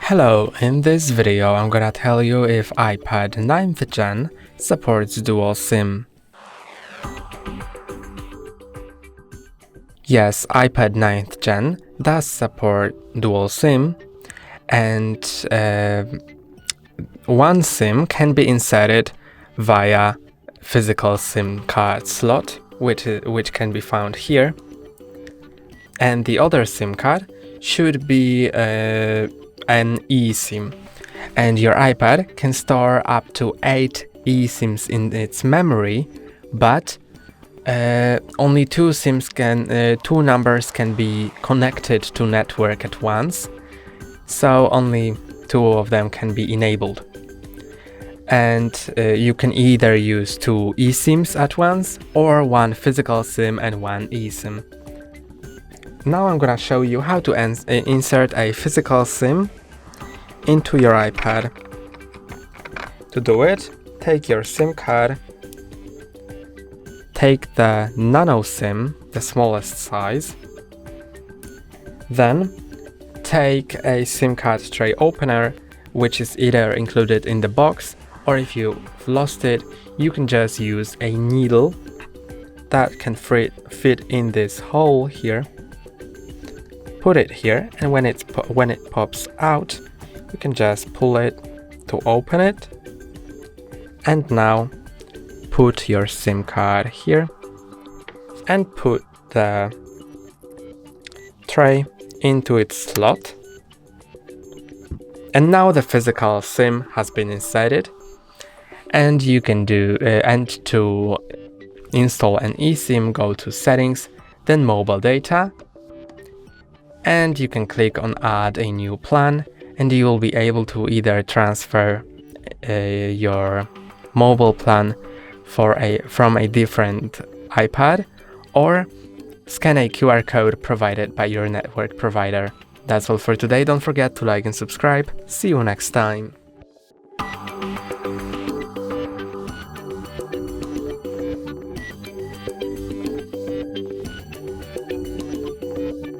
Hello, in this video I'm gonna tell you if iPad 9th Gen supports dual SIM. Yes, iPad 9th Gen does support dual SIM, and one SIM can be inserted via physical SIM card slot, which can be found here, and the other SIM card should be an eSIM, and your iPad can store up to 8 eSIMs in its memory, but only two numbers can be connected to network at once, so only two of them can be enabled. And you can either use two eSIMs at once or one physical SIM and one eSIM. Now I'm gonna show you how to insert a physical SIM into your iPad. To do it, take your SIM card, take the nano SIM, the smallest size, then take a SIM card tray opener, which is either included in the box, or if you've lost it, you can just use a needle that can fit in this hole here. Put it here, and when it pops out, you can just pull it to open it. And now put your SIM card here and put the tray into its slot. And now the physical SIM has been inserted, and you can to install an eSIM, go to Settings, then Mobile Data, and you can click on Add a new plan, and you will be able to either transfer your mobile plan from a different iPad or scan a QR code provided by your network provider. That's all for today. Don't forget to like and subscribe. See you next time.